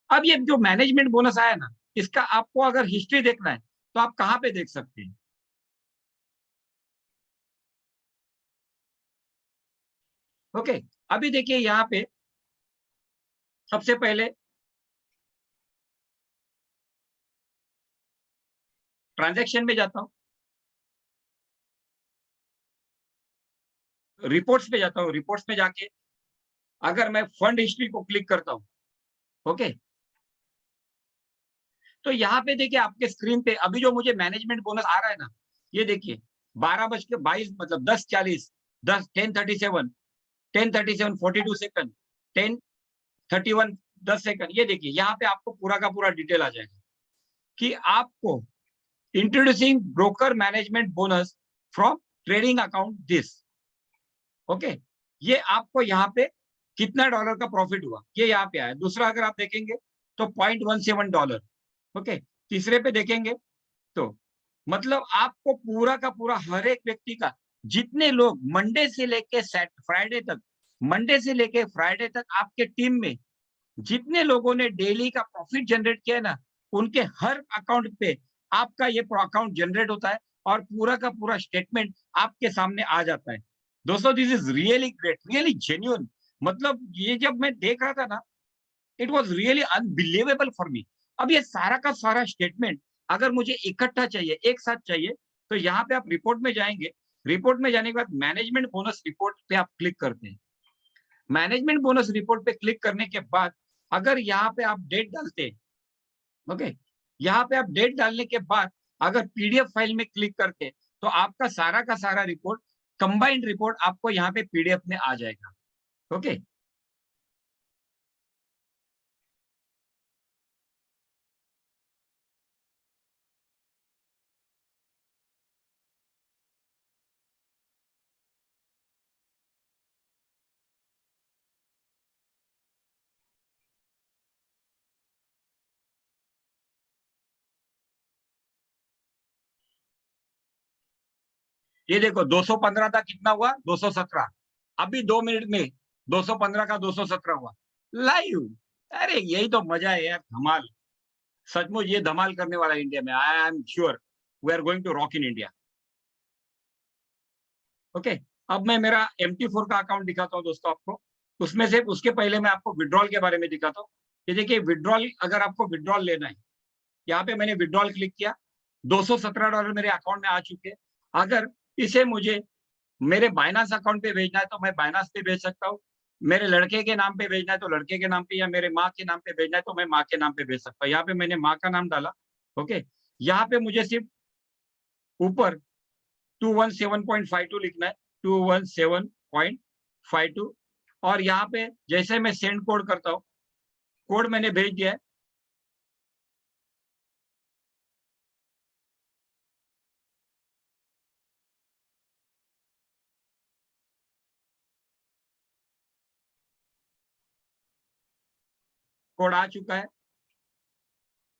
अब ये जो मैनेजमेंट बोनस आया ना, इसका आपको अगर हिस्ट्री देखना है तो आप कहाँ पे देख सकते हैं। ओके, अभी देखिए यहाँ पे सबसे पहले ट्रांजैक्शन में जाता हूँ, रिपोर्ट्स पे जाता हूँ, रिपोर्ट्स में जाके अगर मैं फंड हिस्ट्री को क्लिक करता हूँ, ओके, तो यहाँ पे देखिए आपके स्क्रीन पे अभी जो मुझे मैनेजमेंट बोनस आ रहा है ना, ये देखिए 12:22 मतलब 10:40, 10:37 10:37 42 सेकंड, 10:31 10 सेकंड। ये देखिए यहाँ पे आपको पूरा का पूरा डिटेल आ जाएगा कि आपको introducing broker management bonus from trading account this. Okay, ये आपको यहाँ पे कितना डॉलर का प्रॉफिट हुआ ये यहाँ पे आया। दूसरा अगर आप देखेंगे तो $0.17। ओके, तीसरे पे देखेंगे तो मतलब आपको पूरा का पूरा हर एक व्यक्ति का, जितने लोग मंडे से लेके फ्राइडे तक, मंडे से लेके फ्राइडे तक आपके टीम में जितने लोगों ने डेली का प्रॉफिट जनरेट किया है ना, उनके हर अकाउंट पे आपका ये अकाउंट जनरेट होता है और पूरा का पूरा स्टेटमेंट आपके सामने आ जाता है। दोस्तों this is really great, really genuine. मतलब ये जब मैं देख रहा था ना, it was really unbelievable for me. अब ये सारा का सारा स्टेटमेंट अगर मुझे इकट्ठा चाहिए, एक साथ चाहिए, तो यहाँ पे आप रिपोर्ट में जाएंगे। रिपोर्ट में जाने के बाद मैनेजमेंट बोनस रिपोर्ट पे आप क्लिक करते हैं। मैनेजमेंट बोनस रिपोर्ट पे क्लिक करने के बाद अगर यहाँ पे आप डेट डालते हैं, ओके, यहाँ पे आप डेट डालने के बाद अगर पीडीएफ फाइल में क्लिक करके तो आपका सारा का सारा रिपोर्ट, कंबाइंड रिपोर्ट आपको यहाँ पे पीडीएफ में आ जाएगा। ओके, ये देखो 215 था, कितना हुआ 217। अभी 2 मिनट में 215 का 217 हुआ लाइव। अरे यही तो मजा है यार, धमाल। सचमुच ये धमाल करने वाला है इंडिया में। I am sure we are going to rock in India. Okay, अब मैं मेरा MT4 का अकाउंट दिखाता हूँ दोस्तों आपको। उसमें से उसके पहले मैं आपको विड्रॉल के बारे में दिखाता हूँ। ये देखिए विड्रॉल, अगर आपको विड्रॉल लेना है, यहाँ पे मैंने विड्रॉल क्लिक किया, $217 मेरे अकाउंट में आ चुके हैं। अगर इसे मुझे मेरे बाइनांस अकाउंट पे भेजना है तो मैं बाइनांस पे भेज सकता हूँ। मेरे लड़के के नाम पे भेजना है तो लड़के के नाम पे, या मेरे माँ के नाम पे भेजना है तो मैं माँ के नाम पे भेज सकता हूँ। यहाँ पे मैंने माँ का नाम डाला। ओके, यहाँ पे मुझे सिर्फ ऊपर 217.52 लिखना है, 217.52। और यहाँ पे जैसे मैं सेंड कोड करता हूँ, कोड मैंने भेज दिया है। कोड आ चुका है।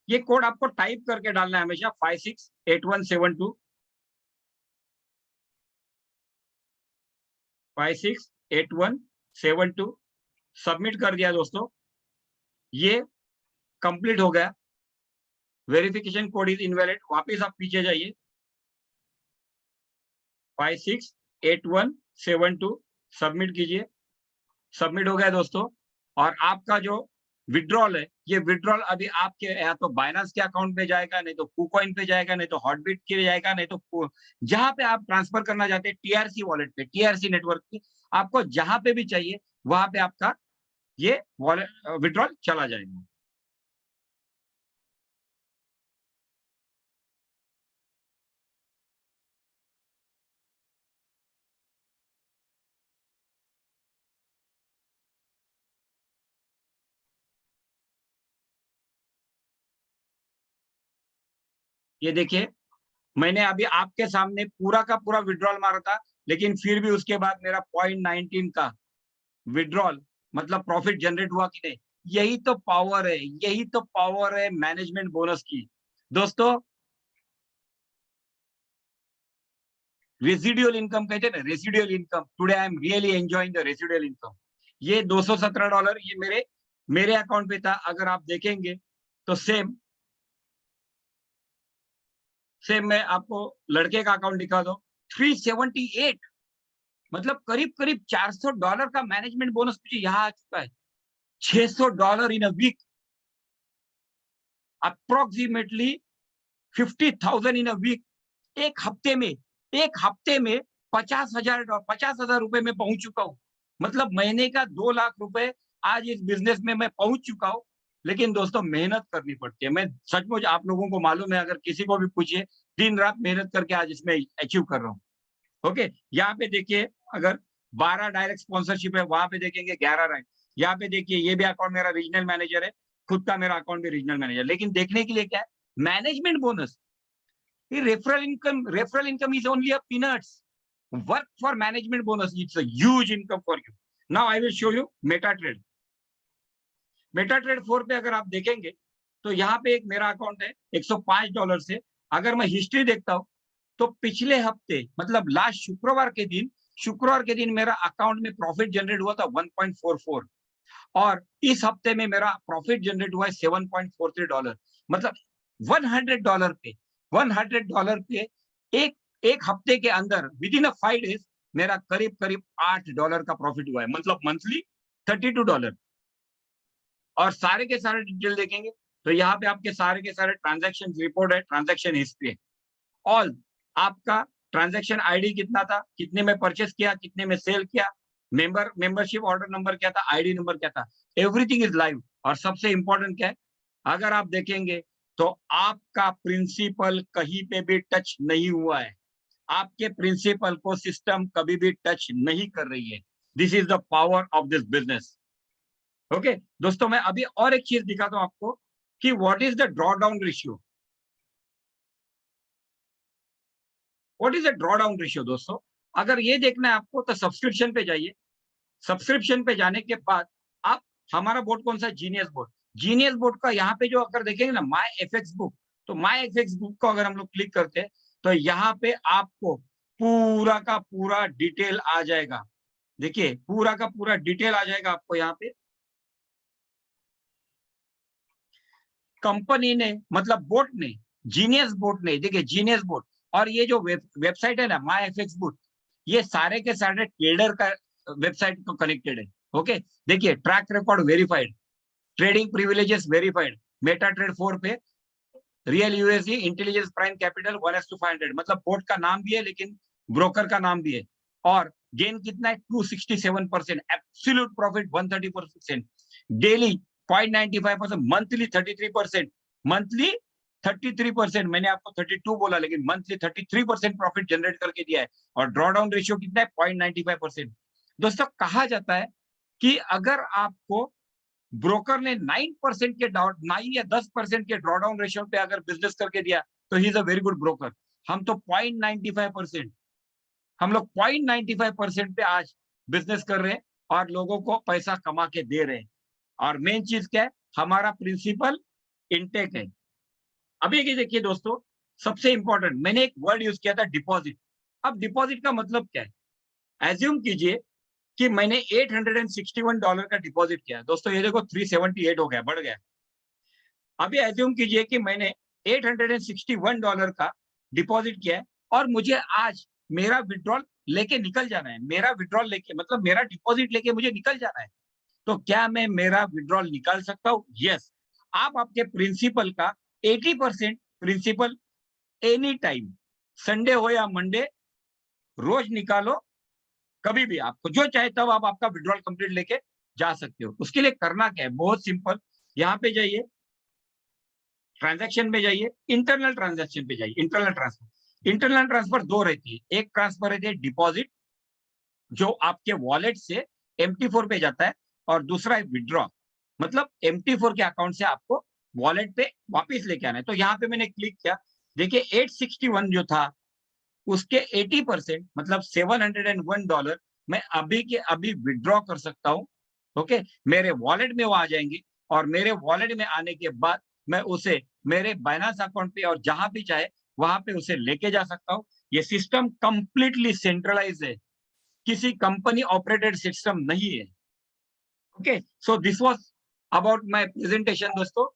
ये कोड आपको टाइप करके डालना है हमेशा, 568172, 568172। सबमिट कर दिया दोस्तों, ये कंप्लीट हो गया। Verification code is invalid. वापिस आप पीछे जाइए, 568172 सबमिट कीजिए। सबमिट हो गया दोस्तों। और आपका जो विड्रॉल है, ये विड्रॉल अभी आपके या तो बाइनांस के अकाउंट पे जाएगा, नहीं तो KuCoin पे जाएगा, नहीं तो हॉटबिट के जाएगा, नहीं तो जहां पे आप ट्रांसफर करना चाहते हैं, TRC वॉलेट पे, TRC नेटवर्क पे, आपको जहां पे भी चाहिए वहां पे आपका ये वॉलेट विड्रॉल चला जाएगा। ये देखिए मैंने अभी आपके सामने पूरा का पूरा विड्रॉल मारा था, लेकिन फिर भी उसके बाद मेरा 0.19 का विड्रॉल मतलब प्रॉफिट जनरेट हुआ कि नहीं। यही तो पावर है, यही तो पावर है मैनेजमेंट बोनस की दोस्तों। रेसिडुअल इनकम कहते हैं ना, residual income. Today I am really enjoying the residual income. ये $217 ये मेरे अकाउंट पे था। अगर आप देखेंगे तो सेम सेम मैं आपको लड़के का अकाउंट दिखा दो, 378, मतलब करीब करीब $400 का मैनेजमेंट बोनस मुझे यहाँ आ चुका है। $600 in a week, approximately 50,000 in a week. एक हफ्ते में 50,000 रुपए में पहुंच चुका हूँ। मतलब महीने का 2 लाख रुपए आज इस बिजनेस में मैं पहुंच चुका हूँ। लेकिन दोस्तों मेहनत करनी पड़ती है। मैं सचमुच, आप लोगों को मालूम है, अगर किसी को भी पूछिए, दिन रात मेहनत करके आज इसमें अचीव कर रहा हूँ। ओके, यहाँ पे देखिए, अगर 12 डायरेक्ट स्पॉन्सरशिप है, वहां पे देखेंगे 11 रैंक। यहाँ पे देखिए ये भी अकाउंट मेरा रीजनल मैनेजर है, खुद का मेरा अकाउंट भी रीजनल मैनेजर। लेकिन देखने के लिए क्या है, management bonus, referral income is only a peanuts. Work for management bonus, it's a huge income for you. Now I will show you Meta trade. Meta trade 4 पे अगर आप देखेंगे तो यहाँ पे एक मेरा अकाउंट है $105 से। अगर मैं हिस्ट्री देखता हूँ तो पिछले हफ्ते मतलब लास्ट शुक्रवार के दिन मेरा अकाउंट में प्रॉफिट जनरेट हुआ था 1.44, और इस हफ्ते में मेरा प्रॉफिट जनरेट हुआ है $7.43। मतलब $100 पे $100 पे एक हफ्ते के अंदर विद इन 5 डेज मेरा करीब करीब $8 का प्रॉफिट हुआ है, मतलब मंथली $32। और सारे के सारे डिटेल देखेंगे तो यहाँ पे आपके सारे के सारे ट्रांजैक्शन रिपोर्ट है, ट्रांजैक्शन हिस्ट्री है, ऑल आपका ट्रांजैक्शन आईडी कितना था, कितने में परचेस किया, कितने में सेल किया, मेंबरशिप ऑर्डर नंबर क्या था, आईडी नंबर क्या था, एवरीथिंग इज लाइव। और सबसे इंपॉर्टेंट क्या है, अगर आप देखेंगे तो आपका प्रिंसिपल कहीं पे भी टच नहीं हुआ है, आपके प्रिंसिपल को सिस्टम कभी भी टच नहीं कर रही है। This is the power of this business. Okay दोस्तों, मैं अभी और एक चीज दिखाता हूं आपको कि what is the draw down ratio. What is the draw down ratio दोस्तों, अगर ये देखना है आपको तो सब्सक्रिप्शन पे जाइए। सब्सक्रिप्शन पे जाने के बाद आप, हमारा बोर्ड कौन सा है, जीनियस बोर्ड। जीनियस बोर्ड का यहाँ पे जो अगर देखेंगे ना माई एफएक्स बुक, तो माई एफएक्स बुक को अगर हम लोग क्लिक करते हैं तो यहाँ पे आपको पूरा का पूरा डिटेल आ जाएगा। देखिए पूरा का पूरा डिटेल आ जाएगा आपको यहाँ पे। कंपनी ने मतलब बोर्ड ने, जीनियस बोर्ड ने, देखिए जीनियस बोर्ड और ये जो वेबसाइट है ना माई एफएक्स बुक, ये सारे के सारे ट्रेडर का वेबसाइट को कनेक्टेड है। ओके देखिए track record verified, trading privileges verified, Meta trade 4 पे real USD intelligence prime capital 1:500, मतलब बोर्ड का नाम भी है लेकिन ब्रोकर का नाम भी है। और गेन कितना है 267%, absolute profit 130%, daily 0.95%, monthly 33%, monthly 33%, मैंने आपको 32 बोला लेकिन मंथली 33% प्रॉफिट जनरेट करके दिया है। और ड्रॉ डाउन रेशियो कितना है 0.95%। दोस्तों कहा जाता है कि अगर आपको ब्रोकर ने 9% के 9 या 10% के ड्रॉडाउन रेशियो पे अगर बिजनेस करके दिया तो he is a very good broker. हम तो 0.95%, हम लोग 0.95% पे आज बिजनेस कर रहे हैं और लोगों को पैसा कमा के दे रहे हैं। और मेन चीज क्या है, हमारा प्रिंसिपल इंटेक है। अभी ये देखिए दोस्तों, सबसे इंपॉर्टेंट मैंने एक वर्ड यूज किया था डिपॉजिट। अब डिपॉजिट का मतलब क्या है, एज्यूम कीजिए कि मैंने $861 का डिपॉजिट किया। दोस्तों ये देखो 378 हो गया, बढ़ गया। अभी एज्यूम कीजिए कि मैंने $861 का डिपॉजिट किया है और मुझे आज मेरा विड्रॉल लेके निकल जाना है। मेरा विड्रॉल लेके मतलब मेरा डिपॉजिट लेके मुझे निकल जाना है। तो क्या मैं मेरा विड्रॉल निकाल सकता हूँ? यस। आप आपके प्रिंसिपल का 80% प्रिंसिपल एनी टाइम, संडे हो या मंडे, रोज निकालो, कभी भी आपको जो चाहे तब आप आपका विड्रॉल कंप्लीट लेके जा सकते हो। उसके लिए करना क्या है, बहुत सिंपल, यहाँ पे जाइए, ट्रांजैक्शन पे जाइए, इंटरनल ट्रांजैक्शन पे जाइए। इंटरनल ट्रांसफर दो रहती है, एक ट्रांसफर रहती है डिपॉजिट जो आपके वॉलेट से MT4 पे जाता है, और दूसरा है विड्रॉ, मतलब MT4 के अकाउंट से आपको वॉलेट पे वापस लेके आना है। तो यहाँ पे मैंने क्लिक किया, देखिए 861 जो था उसके 80% मतलब $701 मैं अभी के अभी विड्रॉ कर सकता हूँ। ओके, मेरे वॉलेट में वो आ जाएंगे और मेरे वॉलेट में आने के बाद मैं उसे मेरे बाइनेंस अकाउंट पे और जहां भी चाहे वहां पे उसे लेके जा सकता हूँ। ये सिस्टम कंप्लीटली सेंट्रलाइज है, किसी कंपनी ऑपरेटेड सिस्टम नहीं है। Okay, so this was about my presentation दोस्तों।